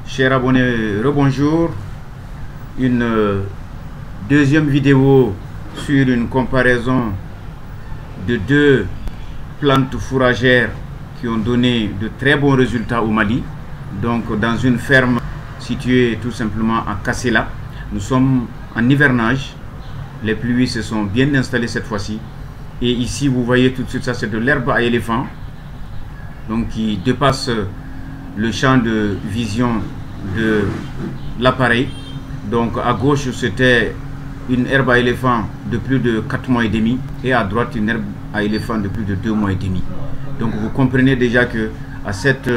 Chers abonnés, rebonjour. Une deuxième vidéo sur une comparaison de deux plantes fourragères qui ont donné de très bons résultats au Mali. Donc dans une ferme située tout simplement à Kassela. Nous sommes en hivernage. Les pluies se sont bien installées cette fois-ci. Et ici vous voyez tout de suite, ça c'est de l'herbe à éléphant. Donc qui dépasse le champ de vision de l'appareil. Donc à gauche c'était une herbe à éléphant de plus de 4 mois et demi et à droite une herbe à éléphant de plus de 2 mois et demi. Donc vous comprenez déjà que à cet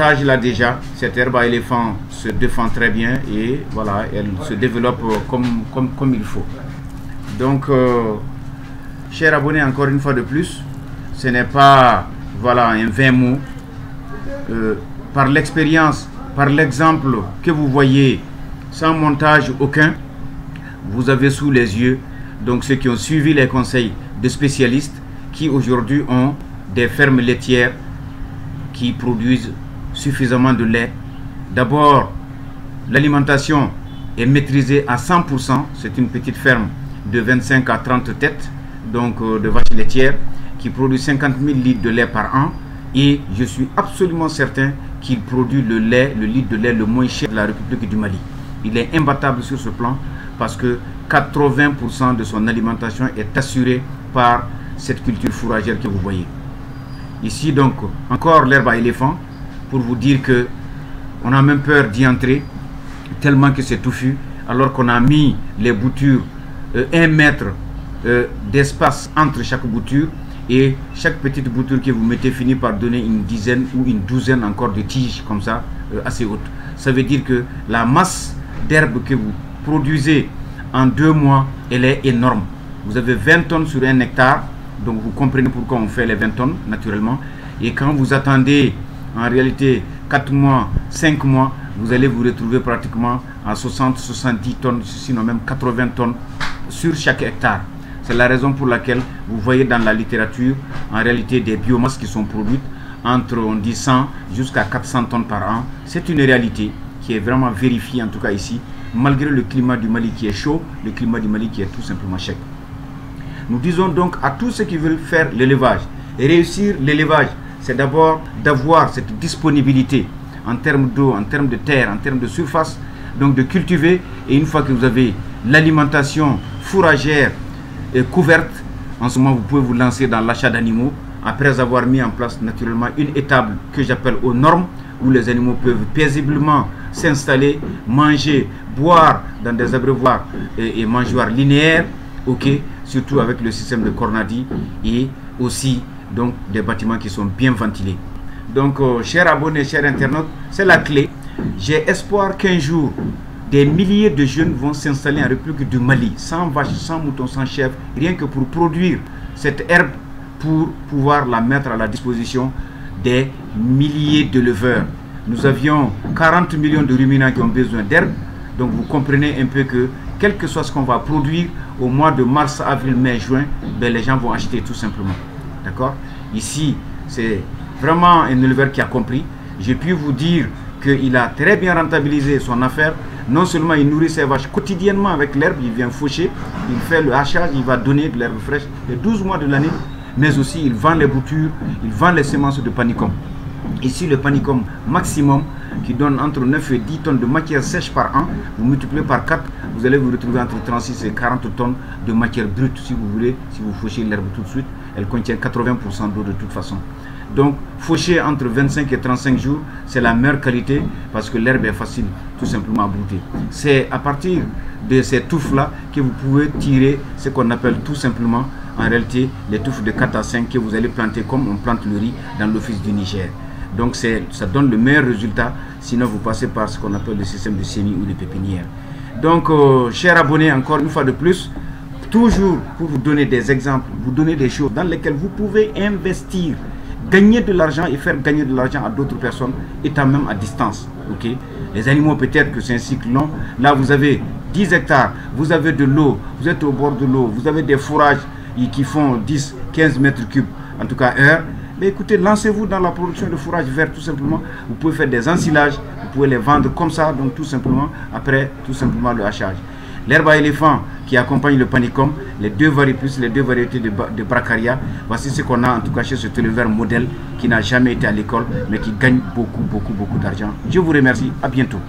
âge là déjà, cette herbe à éléphant se défend très bien et voilà, elle se développe comme il faut. Donc chers abonnés, encore une fois de plus, ce n'est pas voilà un vain mot. Par l'expérience, par l'exemple que vous voyez, sans montage aucun, vous avez sous les yeux donc ceux qui ont suivi les conseils de spécialistes qui aujourd'hui ont des fermes laitières qui produisent suffisamment de lait. D'abord, l'alimentation est maîtrisée à 100%. C'est une petite ferme de 25 à 30 têtes donc de vaches laitières qui produit 50 000 litres de lait par an. Et je suis absolument certain qu'il produit le litre de lait le moins cher de la République du Mali. Il est imbattable sur ce plan parce que 80% de son alimentation est assurée par cette culture fourragère que vous voyez. Ici donc encore l'herbe à éléphant pour vous dire que on a même peur d'y entrer tellement que c'est touffu, alors qu'on a mis les boutures 1 mètre d'espace entre chaque bouture. Et chaque petite bouture que vous mettez finit par donner une dizaine ou une douzaine encore de tiges comme ça, assez hautes. Ça veut dire que la masse d'herbe que vous produisez en 2 mois, elle est énorme. Vous avez 20 tonnes sur 1 hectare, donc vous comprenez pourquoi on fait les 20 tonnes naturellement. Et quand vous attendez en réalité 4 mois, 5 mois, vous allez vous retrouver pratiquement à 60-70 tonnes, sinon même 80 tonnes sur chaque hectare. C'est la raison pour laquelle vous voyez dans la littérature en réalité des biomasses qui sont produites entre on dit 100 jusqu'à 400 tonnes par an. C'est une réalité qui est vraiment vérifiée en tout cas ici, malgré le climat du Mali qui est chaud, le climat du Mali qui est tout simplement sec. Nous disons donc à tous ceux qui veulent faire l'élevage et réussir l'élevage, c'est d'abord d'avoir cette disponibilité en termes d'eau, en termes de terre, en termes de surface, donc de cultiver. Et une fois que vous avez l'alimentation fourragère couverte, en ce moment vous pouvez vous lancer dans l'achat d'animaux après avoir mis en place naturellement une étable que j'appelle aux normes où les animaux peuvent paisiblement s'installer, manger, boire dans des abreuvoirs et mangeoires linéaires, ok, surtout avec le système de Cornadi et aussi donc des bâtiments qui sont bien ventilés. Donc chers abonnés, chers internautes, c'est la clé. J'ai espoir qu'un jour des milliers de jeunes vont s'installer en République du Mali, sans vaches, sans moutons, sans chèvres, rien que pour produire cette herbe, pour pouvoir la mettre à la disposition des milliers d'éleveurs. Nous avions 40 millions de ruminants qui ont besoin d'herbe, donc vous comprenez un peu que, quel que soit ce qu'on va produire, au mois de mars, avril, mai, juin, ben les gens vont acheter tout simplement. D'accord? Ici, c'est vraiment un éleveur qui a compris. J'ai pu vous dire qu'il a très bien rentabilisé son affaire. Non seulement il nourrit ses vaches quotidiennement avec l'herbe, il vient faucher, il fait le hachage, il va donner de l'herbe fraîche les 12 mois de l'année, mais aussi il vend les boutures, il vend les semences de panicum. Ici le panicum maximum qui donne entre 9 et 10 tonnes de matière sèche par an, vous multipliez par 4, vous allez vous retrouver entre 36 et 40 tonnes de matière brute si vous voulez, si vous fauchez l'herbe tout de suite, elle contient 80% d'eau de toute façon. Donc, faucher entre 25 et 35 jours, c'est la meilleure qualité parce que l'herbe est facile tout simplement à brouter. C'est à partir de ces touffes-là que vous pouvez tirer ce qu'on appelle tout simplement, en réalité, les touffes de 4 à 5 que vous allez planter comme on plante le riz dans l'office du Niger. Donc, ça donne le meilleur résultat, sinon vous passez par ce qu'on appelle le système de semis ou de pépinière. Donc, chers abonnés, encore une fois de plus, toujours pour vous donner des exemples, vous donner des choses dans lesquelles vous pouvez investir, gagner de l'argent et faire gagner de l'argent à d'autres personnes étant même à distance. Ok, les animaux, peut-être que c'est un cycle long. Là vous avez 10 hectares, vous avez de l'eau, vous êtes au bord de l'eau, vous avez des fourrages qui font 10-15 mètres cubes en tout cas heure. Mais écoutez, lancez-vous dans la production de fourrage vert tout simplement. Vous pouvez faire des ensilages, vous pouvez les vendre comme ça, donc tout simplement, après tout simplement le hachage. L'herbe à éléphant qui accompagne le panicum, les deux variétés de bracaria, voici ce qu'on a en tout cas chez ce éleveur modèle qui n'a jamais été à l'école mais qui gagne beaucoup d'argent. Je vous remercie, à bientôt.